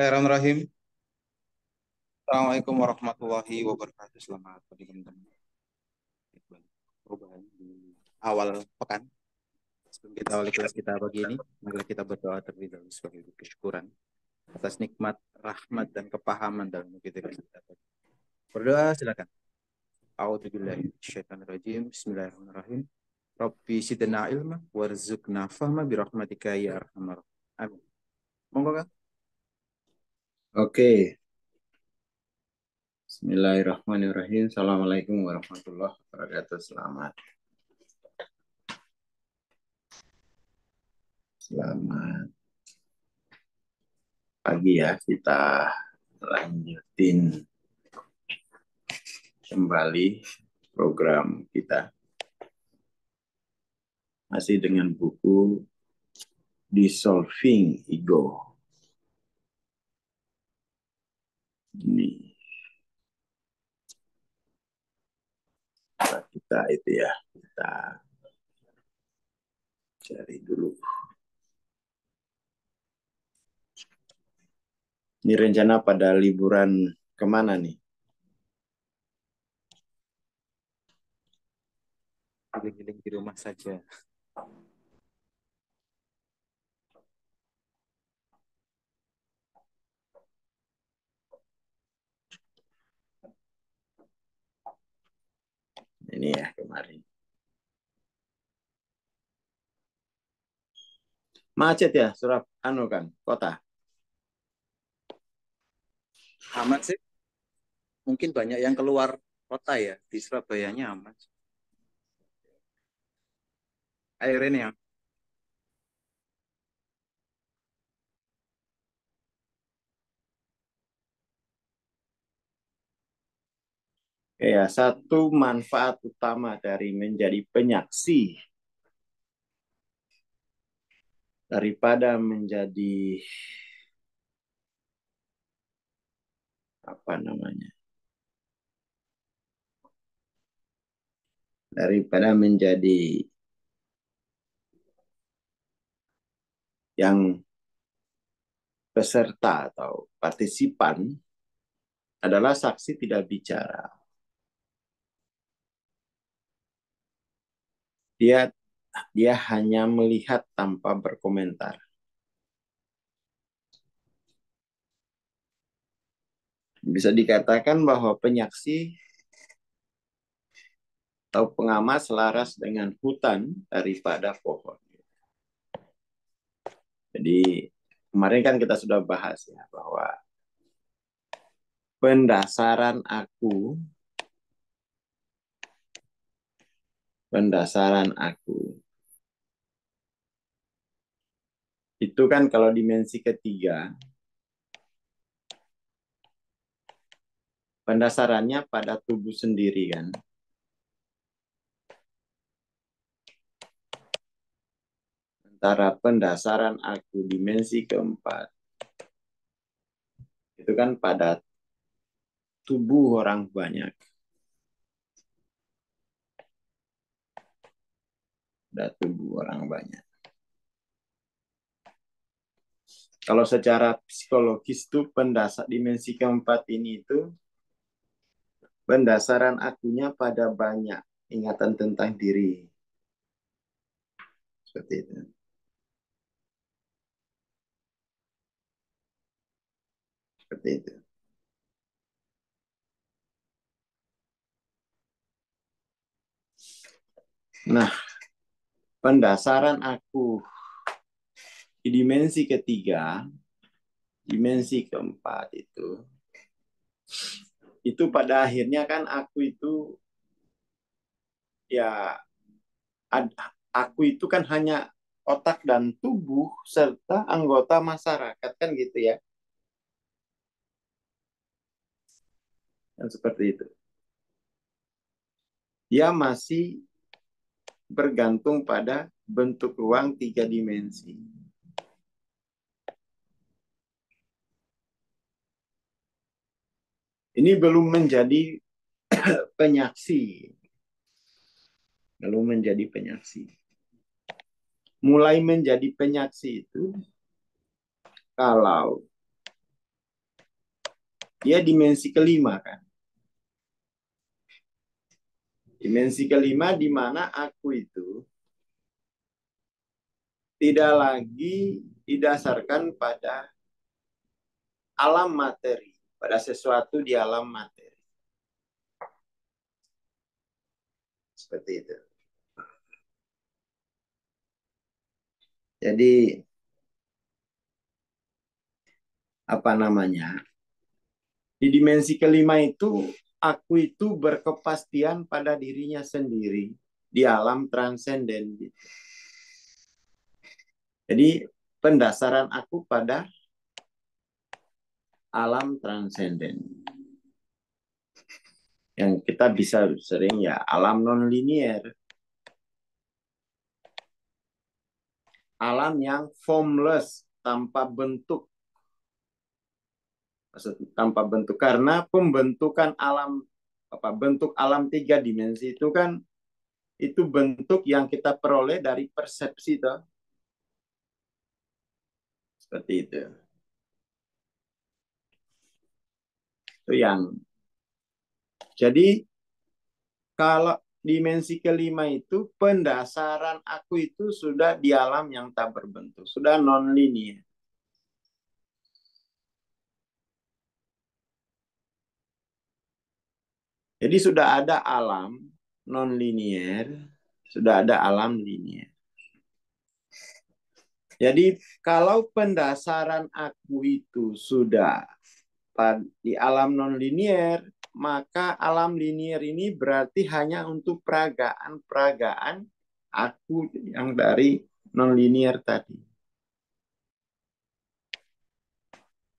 Bismillahirrahmanirrahim. Assalamualaikum warahmatullahi wabarakatuh. Selamat pagi teman-teman. Perubahan di awal pekan. Sebelum kita awali kelas kita pagi ini, mari kita berdoa terlebih dahulu sebagai kesyukuran atas nikmat, rahmat, dan kepahaman dalam kita. Berdoa silakan. A'udzubillahi minasyaitonirrajim. Bismillahirrahmanirrahim. Rabbi zidna ilma warzuqna fahma birahmatika ya arhamar. Amin. Monggo Kak. Oke, Bismillahirrahmanirrahim. Assalamualaikum warahmatullahi wabarakatuh. Selamat pagi ya. Kita lanjutin kembali program kita. Masih dengan buku Dissolving Ego. Ini kita itu ya, kita cari dulu. Ini rencana pada liburan kemana nih? Giling-giling di rumah saja. Ini ya kemarin. Macet ya, kota. Aman sih. Mungkin banyak yang keluar kota ya. Di Surabayanya aman. Air ini ya. Ya, satu manfaat utama dari menjadi penyaksi daripada menjadi daripada menjadi yang peserta atau partisipan adalah saksi tidak bicara. Dia hanya melihat tanpa berkomentar. Bisa dikatakan bahwa penyaksi atau pengamat selaras dengan hutan daripada pohon. Jadi kemarin kan kita sudah bahas ya bahwa pendasaran aku itu kan kalau dimensi ketiga pendasarannya pada tubuh sendiri kan. Antara pendasaran aku dimensi keempat itu kan pada tubuh orang banyak. Pada tubuh orang banyak. Kalau secara psikologis itu pendasar dimensi keempat ini itu pendasaran akunya pada banyak ingatan tentang diri. Seperti itu. Seperti itu. Nah, pendasaran aku di dimensi ketiga, dimensi keempat itu pada akhirnya kan aku itu ya aku itu kan hanya otak dan tubuh serta anggota masyarakat kan gitu ya. Dan seperti itu. Dia masih bergantung pada bentuk ruang 3 dimensi. Ini belum menjadi penyaksi. Belum menjadi penyaksi. Mulai menjadi penyaksi itu kalau Dia dimensi kelima kan. Dimensi kelima di mana aku itu tidak lagi didasarkan pada alam materi, pada sesuatu di alam materi. Seperti itu. Jadi apa namanya? Di dimensi kelima itu aku itu berkepastian pada dirinya sendiri di alam transenden. Jadi pendasaran aku pada alam transenden. Yang kita bisa sering ya alam non linier. Alam yang formless, tanpa bentuk. Maksud tanpa bentuk karena pembentukan alam bentuk alam tiga dimensi itu kan itu bentuk yang kita peroleh dari persepsi toh. Seperti itu. Itu yang jadi kalau dimensi kelima itu pendasaran aku itu sudah di alam yang tak berbentuk, sudah non linear. Jadi sudah ada alam non linear, sudah ada alam linear. Jadi kalau pendasaran aku itu sudah di alam non linear, maka alam linear ini berarti hanya untuk peragaan aku yang dari non linear tadi.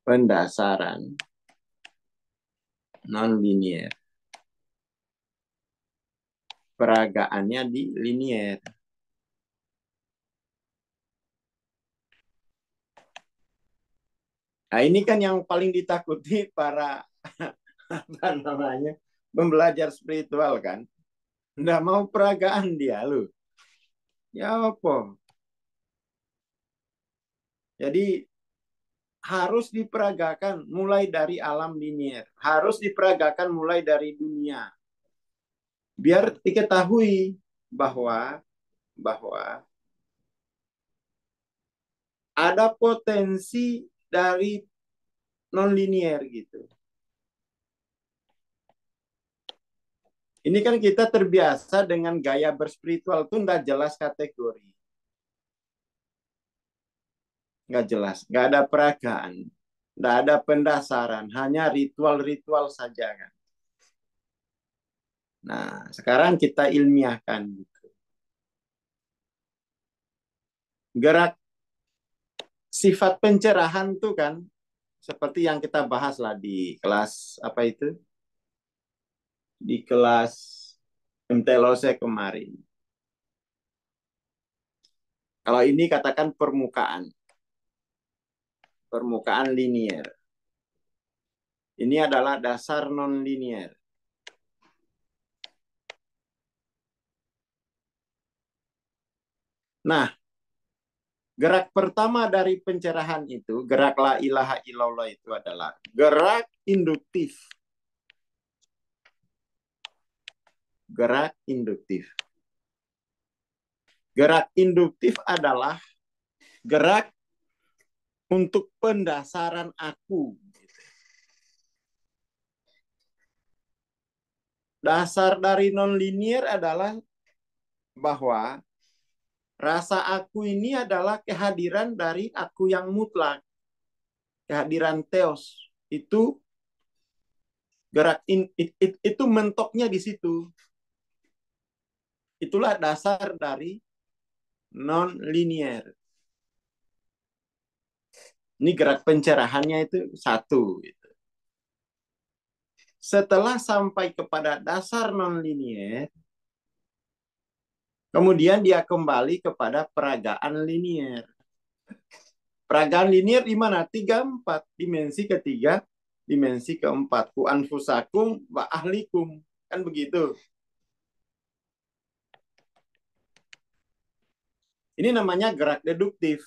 Pendasaran non linear. Peragaannya di linear. Nah, ini kan yang paling ditakuti para apa namanya pembelajar spiritual kan. Nggak mau peragaan dia lu. Ya apa? Jadi harus diperagakan mulai dari alam linear. Harus diperagakan mulai dari dunia. Biar diketahui bahwa ada potensi dari non linear gitu. Ini kan kita terbiasa dengan gaya berspiritual tuh nggak jelas kategori. Nggak jelas, nggak ada peragaan, nggak ada pendasaran, hanya ritual-ritual saja kan. Nah, sekarang kita ilmiahkan. Gerak sifat pencerahan tuh kan, seperti yang kita bahas lah di kelas apa itu? Di kelas MTLOSE kemarin. Kalau ini katakan permukaan. Permukaan linier. Ini adalah dasar non-linier. Nah, gerak pertama dari pencerahan itu, gerak la ilaha illallah itu adalah gerak induktif. Gerak induktif. Gerak induktif adalah gerak untuk pendasaran aku. Dasar dari non-linier adalah bahwa rasa aku ini adalah kehadiran dari aku yang mutlak. Kehadiran teos. Itu gerak itu mentoknya di situ. Itulah dasar dari non-linier. Ini gerak pencerahannya itu satu. Gitu. Setelah sampai kepada dasar non-linier, kemudian dia kembali kepada peragaan linier. Peragaan linier di mana? 3-4. Dimensi ketiga, dimensi keempat. Ku anfusakum wa ahlikum. Kan begitu. Ini namanya gerak deduktif.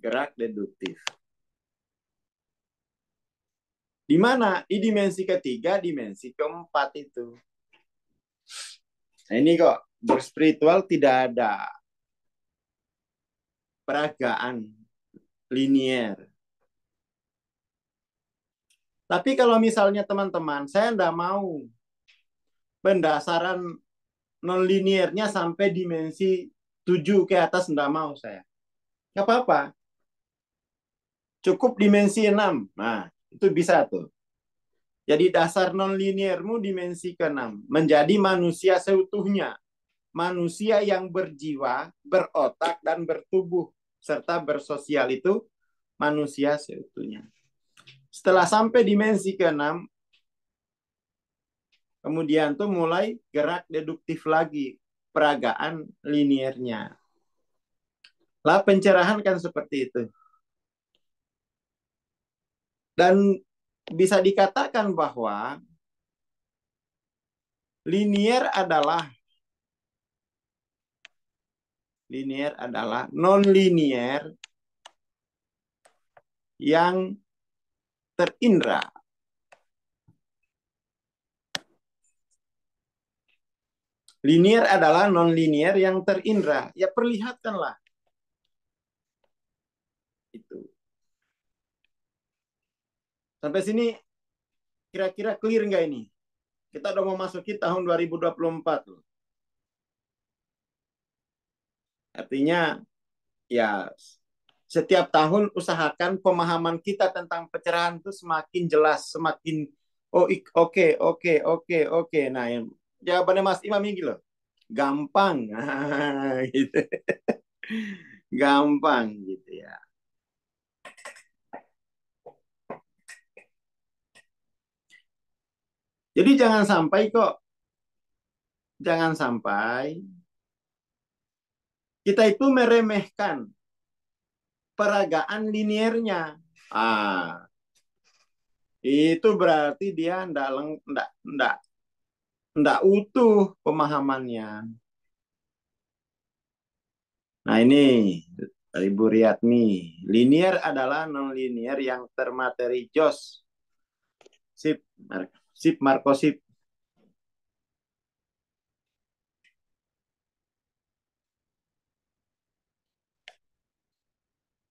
Gerak deduktif. Di mana? Di dimensi ketiga, dimensi keempat itu. Nah, ini kok berspiritual tidak ada peragaan linier. Tapi kalau misalnya teman-teman, saya tidak mau pendasaran non-liniernya sampai dimensi 7 ke atas, tidak mau saya. Nggak apa-apa. Cukup dimensi 6. Nah, itu bisa tuh. Jadi dasar non-liniermu dimensi ke-6. Menjadi manusia seutuhnya. Manusia yang berjiwa, berotak, dan bertubuh. Serta bersosial itu manusia seutuhnya. Setelah sampai dimensi ke-6, kemudian tuh mulai gerak deduktif lagi. Peragaan liniernya. Lah pencerahan kan seperti itu. Dan bisa dikatakan bahwa linier adalah non-linier yang terindra. Linier adalah non-linier yang terindra. Ya perlihatkanlah. Itu. Sampai sini kira-kira clear nggak ini? Kita udah mau masuki tahun 2024 loh. Artinya ya setiap tahun usahakan pemahaman kita tentang pencerahan itu semakin jelas, semakin oke. Nah, jawabannya Mas Imam ini loh. Gampang. Gitu. Gampang gitu ya. Jadi jangan sampai kita itu meremehkan peragaan liniernya. Itu berarti dia ndak utuh pemahamannya. Nah ini dari Bu Riyadmi. Linier adalah non-linier yang termateri jos. Sip, Marco sip.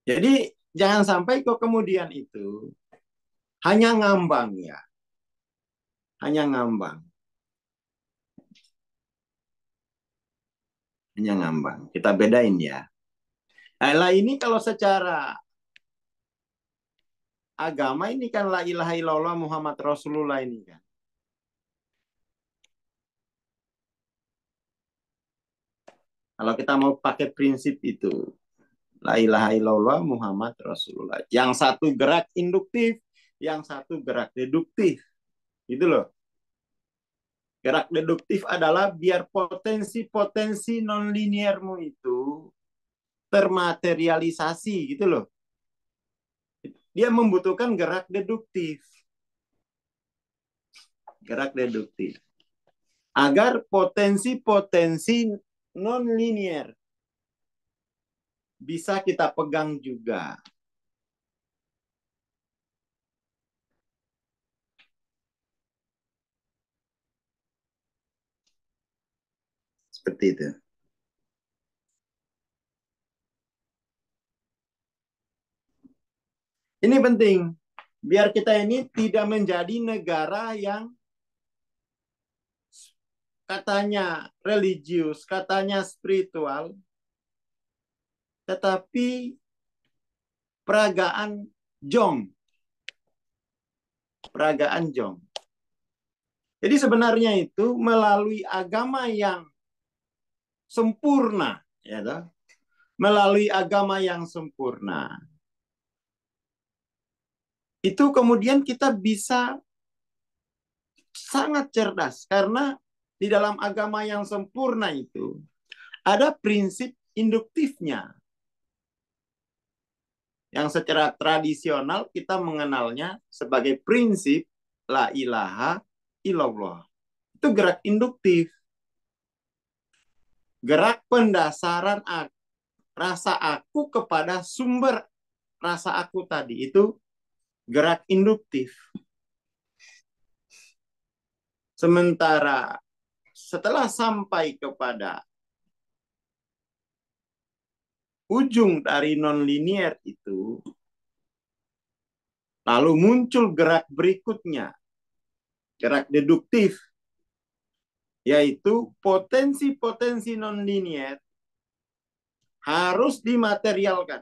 Jadi jangan sampai kok kemudian itu hanya ngambang ya. Hanya ngambang. Hanya ngambang. Kita bedain ya. Nah, ini kalau secara agama ini kan la ilaha illallah Muhammad Rasulullah ini kan. Kalau kita mau pakai prinsip itu, la ilaha illallah Muhammad Rasulullah. Yang satu gerak induktif, yang satu gerak deduktif. Gitu loh. Gerak deduktif adalah biar potensi-potensi non-liniermu itu termaterialisasi gitu loh. Dia membutuhkan gerak deduktif. Gerak deduktif. Agar potensi-potensi non-linier bisa kita pegang juga. Seperti itu. Ini penting. Biar kita ini tidak menjadi negara yang katanya religius, katanya spiritual, tetapi peragaan jong. Peragaan jong. Jadi sebenarnya itu melalui agama yang sempurna, ya toh? Melalui agama yang sempurna. Itu kemudian kita bisa sangat cerdas karena di dalam agama yang sempurna itu ada prinsip induktifnya. Yang secara tradisional kita mengenalnya sebagai prinsip la ilaha illallah. Itu gerak induktif. Gerak pendasaran rasa aku kepada sumber rasa aku tadi itu gerak induktif. Sementara setelah sampai kepada ujung dari nonlinier itu, lalu muncul gerak berikutnya, gerak deduktif, yaitu potensi-potensi nonlinier harus dimaterialkan.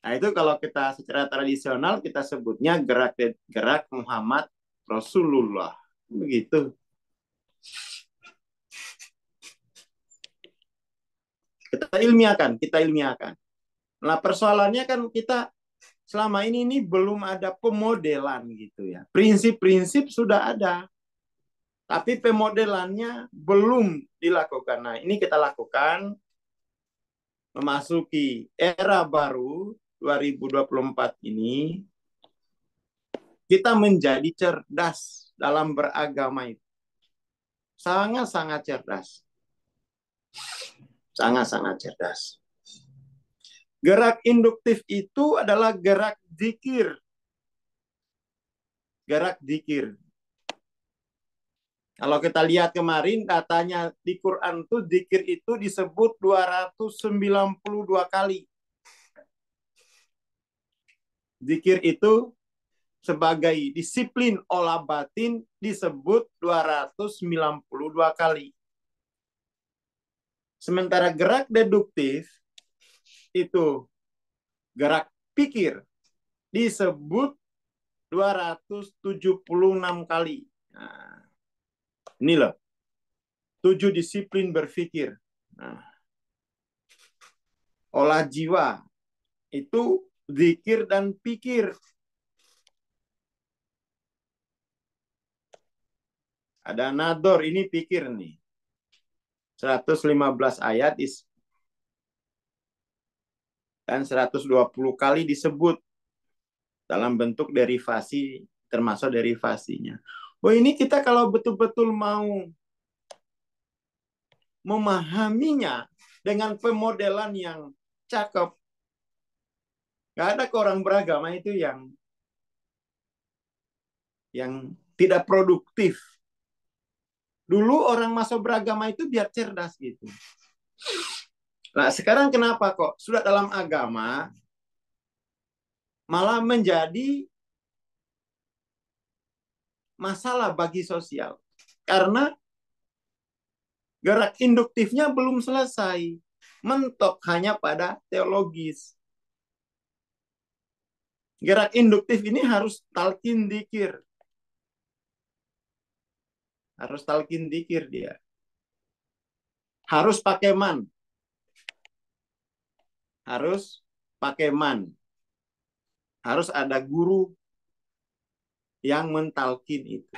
Nah, itu kalau kita secara tradisional kita sebutnya gerak Muhammad Rasulullah. Begitu. Kita ilmiahkan. Nah, persoalannya kan kita selama ini belum ada pemodelan gitu ya. Prinsip-prinsip sudah ada, tapi pemodelannya belum dilakukan. Nah, ini kita lakukan memasuki era baru 2024 ini, kita menjadi cerdas dalam beragama itu. Sangat-sangat cerdas. Sangat-sangat cerdas. Gerak induktif itu adalah gerak dzikir. Gerak dzikir. Kalau kita lihat kemarin datanya di Quran itu dzikir itu disebut 292 kali. Dzikir itu sebagai disiplin olah batin disebut 292 kali. Sementara gerak deduktif itu gerak pikir disebut 276 kali. Nah, ini loh. 7 disiplin berpikir. Nah, olah jiwa itu zikir dan pikir. Ada nador, ini pikir nih. 115 ayat dan 120 kali disebut dalam bentuk derivasi, termasuk derivasinya. Oh, ini kita kalau betul-betul mau memahaminya dengan pemodelan yang cakep, nggak ada ke orang beragama itu yang tidak produktif. Dulu orang masuk beragama itu biar cerdas gitu. Nah, sekarang kenapa kok sudah dalam agama malah menjadi masalah bagi sosial? Karena gerak induktifnya belum selesai. Mentok hanya pada teologis. Gerak induktif ini harus talqin dzikir. Harus talqin dzikir dia. Harus pakai man. Harus pakai man. Harus ada guru yang mentalkin itu.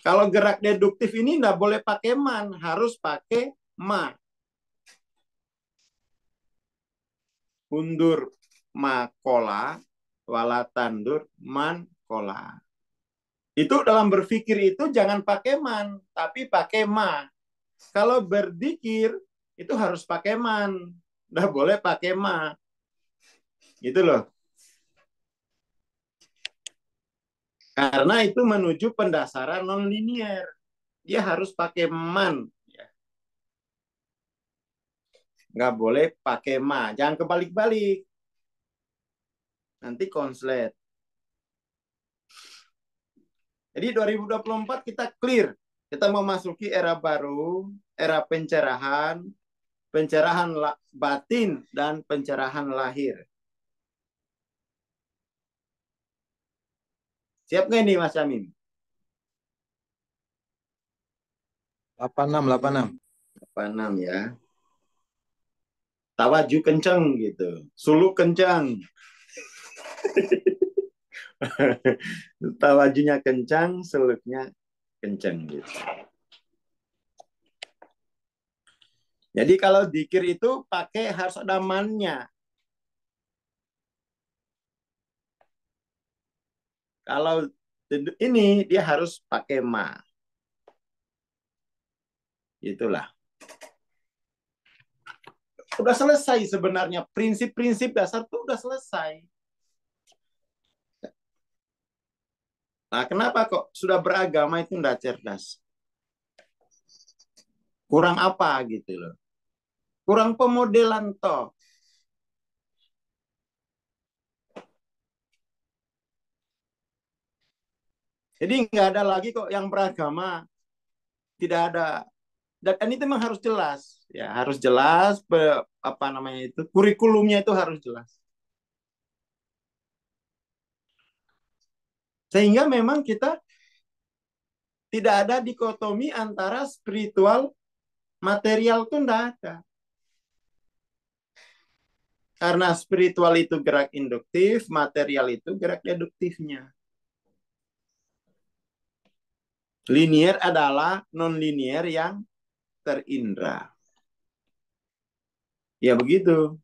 Kalau gerak deduktif ini nggak boleh pakai man, harus pakai ma. Undur makola, wala tandur man kola. Itu dalam berpikir itu jangan pakai man, tapi pakai ma. Kalau berzikir itu harus pakai man, nggak boleh pakai ma. Gitu loh. Karena itu menuju pendasaran nonlinier. Dia harus pakai man. Nggak boleh pakai ma. Jangan kebalik-balik. Nanti konslet. Jadi 2024 kita clear. Kita memasuki era baru, era pencerahan, pencerahan batin, dan pencerahan lahir. Siap nggak nih Mas Amin? 86, 86. 86 ya. Tawaju kenceng gitu. Suluk kencang. Tawajunya kencang, suluknya kencang gitu. Jadi kalau dzikir itu pakai harus ada mannya. Kalau ini dia harus pakai ma. Itulah. Udah selesai sebenarnya. Prinsip-prinsip dasar tuh udah selesai. Nah, kenapa kok sudah beragama itu enggak cerdas? Kurang apa gitu loh. Kurang pemodelan toh. Jadi nggak ada lagi kok yang beragama, tidak ada. Dan itu memang harus jelas, ya harus jelas apa namanya itu kurikulumnya itu harus jelas. Sehingga memang kita tidak ada dikotomi antara spiritual material itu tidak ada. Karena spiritual itu gerak induktif, material itu gerak deduktifnya. Linier adalah non-linier yang terindra. Ya begitu.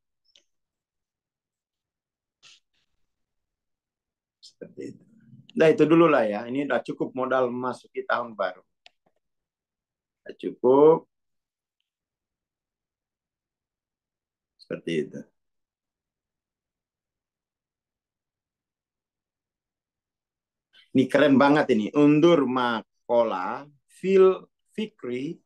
Seperti itu. Nah itu dulu lah ya. Ini udah cukup modal memasuki tahun baru. Udah cukup. Seperti itu. Ini keren banget ini. Undur Makola, Phil Fikri,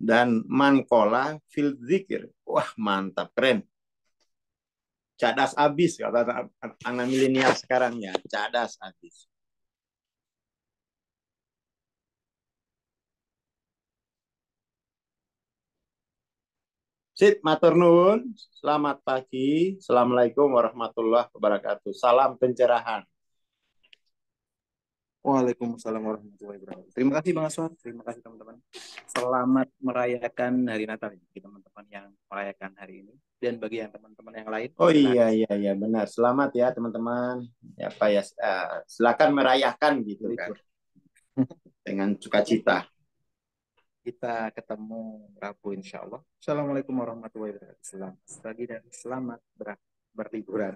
dan Mankola, Phil Zikir. Wah mantap, keren. Cadas abis kata anak milenial sekarang ya. Cadas abis. Sip, matur nuwun. Selamat pagi. Assalamualaikum warahmatullahi wabarakatuh. Salam pencerahan. Waalaikumsalam warahmatullahi wabarakatuh. Terima kasih Bang Aswar, terima kasih teman-teman. Selamat merayakan hari Natal bagi teman-teman yang merayakan hari ini dan bagi yang teman-teman yang lain. Oh Silakan. iya benar. Selamat ya teman-teman. Ya Pak ya, silakan merayakan gitu kan Libur. dengan sukacita. Kita ketemu Rabu insya Allah. Assalamualaikum warahmatullahi wabarakatuh. Selamat pagi dan selamat berliburan.